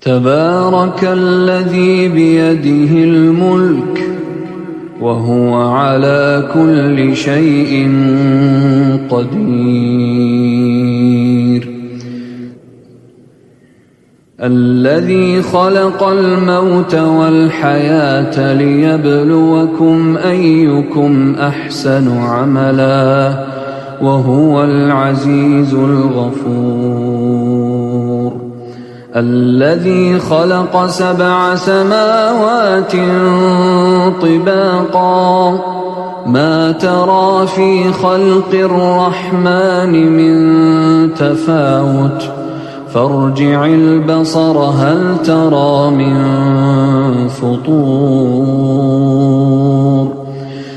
تبارك الذي بيده الملك وهو على كل شيء قدير. الذي خلق الموت والحياة ليبلوكم أيكم أحسن عملا وهو العزيز الغفور. الذي خلق 7 سماوات طباقا ما ترى في خلق الرحمن من تفاوت فارجع البصر هل ترى من فطور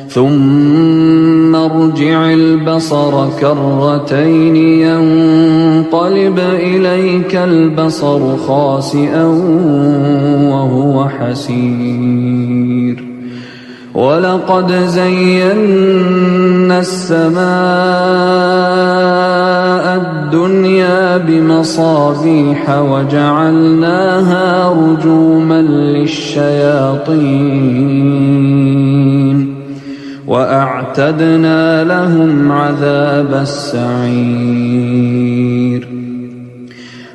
ثم ارجع البصر كرتين ينقلب إليك البصر خاسئا وهو حسير. ولقد زينا السماء الدنيا بمصابيح وجعلناها رجوما للشياطين وأعتدنا لهم عذاب السعير.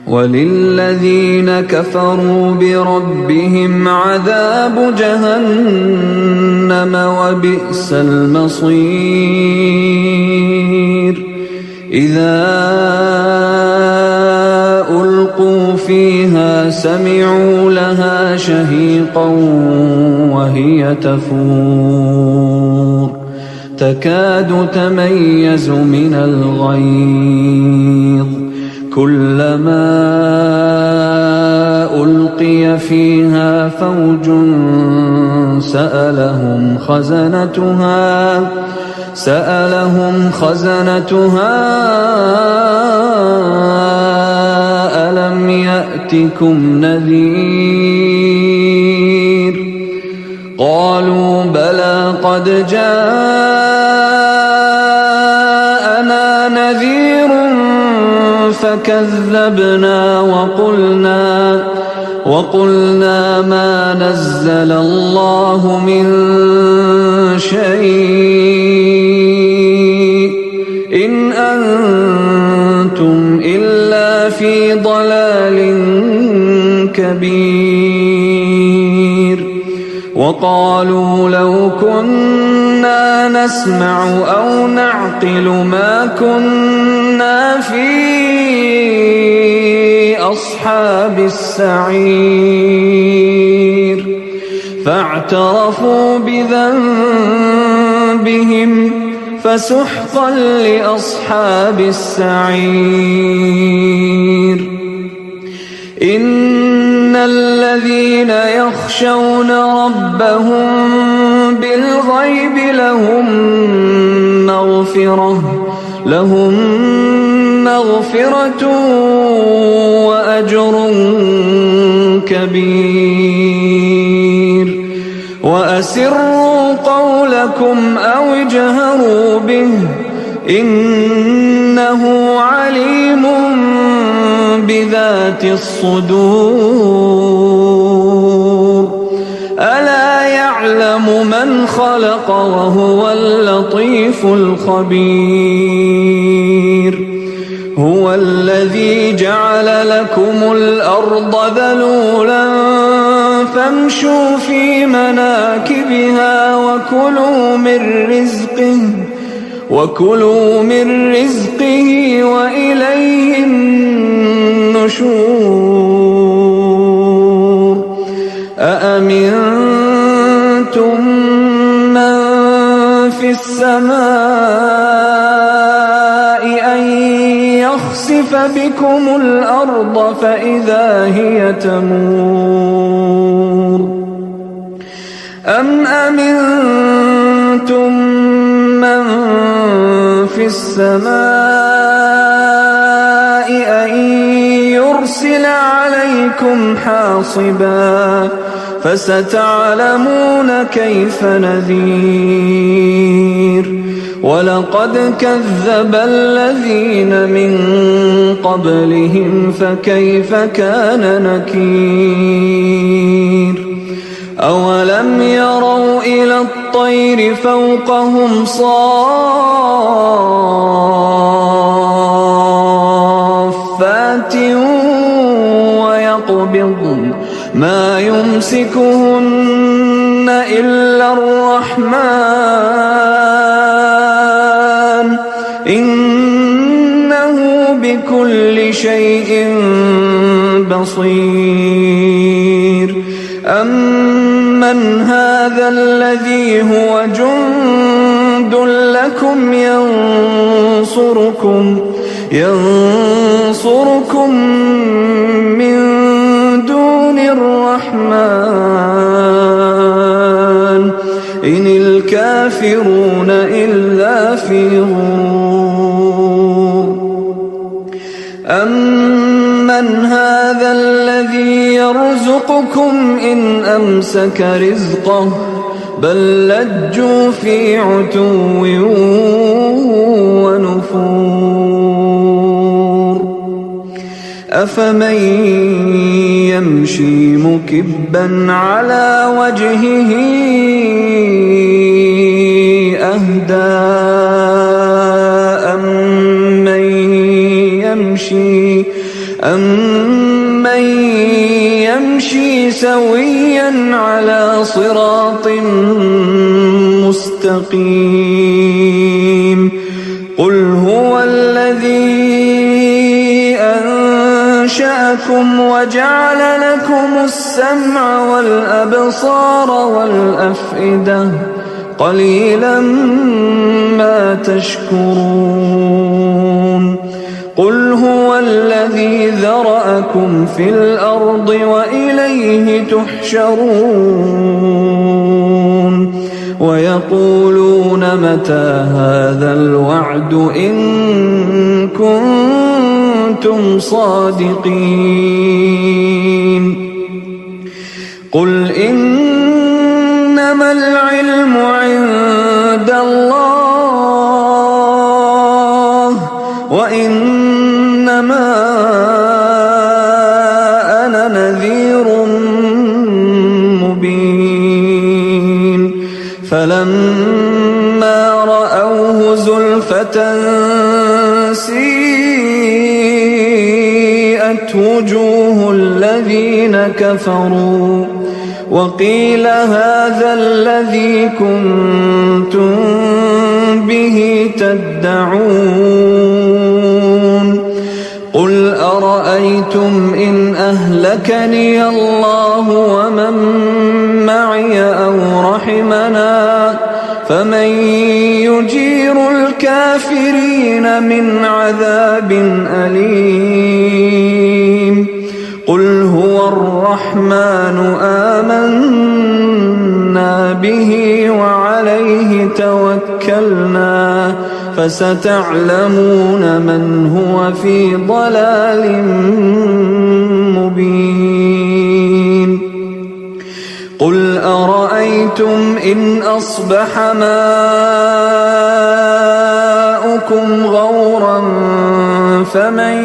وللذين كفروا بربهم عذاب جهنم وبئس المصير. إذا ألقوا فيها سمعوا لها شهيقا وهي تفور تكاد تميز من الغيظ كلما ألقي فيها فوج سألهم خزنتها ألم يأتكم نذير قالوا بلى قد جاءنا نذير فكذبنا وقلنا ما نزل الله من شيء إن أنتم إلا في ضلال كبير. وقالوا لو كنا نسمع أو نعقل ما كنا في أصحاب السعير فاعترفوا بذنبهم فسحقا لأصحاب السعير. إن الذين يخشون ربهم بالغيب لهم مغفرة وأجر كبير. وأسروا قولكم أو اجهروا به إنه عليم بذات الصدور. ألا يعلم من خلق وهو اللطيف الخبير. هو الذي جعل لكم الأرض ذلولا فامشوا في مناكبها وكلوا من رزقه وإليه النشور. أأمنتم من في السماء أن يخسف بكم الأرض فإذا هي تمور أم أمنتم من في السماء أن يرسل عليكم حاصبا فستعلمون كيف نذير. ولقد كذب الذين من قبلهم فكيف كان نكير أولم يروا إلى الطير فوقهم صافات ويقبضن ما يمسكهن إلا الرحمن إنه بكل شيء بصير أمن هذا الذي هو جند لكم ينصركم من دون الرحمن إن الكافرون إلا في غرور أمن هذا الذي يرزقكم إن أمسك رزقه بل لجوا في عتو ونفور أفمن يمشي مكبا على وجهه أهدى أمن يمشي سويا على صراط مستقيم قل هو الذي أنشأكم وجعل لكم السمع والأبصار والأفئدة قليلا ما تشكرون قل هو الذي ذرأكم في الأرض وإليه تحشرون ويقولون متى هذا الوعد إن كنتم صادقين قل إنما العلم عند الله وإنما أنا نذير مبين فلما رأوه زلفة سيئت وجوه الذين كفروا وقيل هذا الذي كنتم به تدعون قل أرأيتم إن أهلكني الله ومن معي أو رحمنا فمن يجير الكافرين من عذاب أليم قل هو الرحمن آمنا به وعليه توكلنا فستعلمون من هو في ضلال مبين قل أرأيتم إن أصبح ماؤكم غورا فمن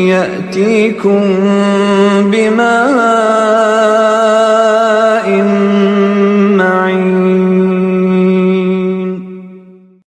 يأتيكم بماء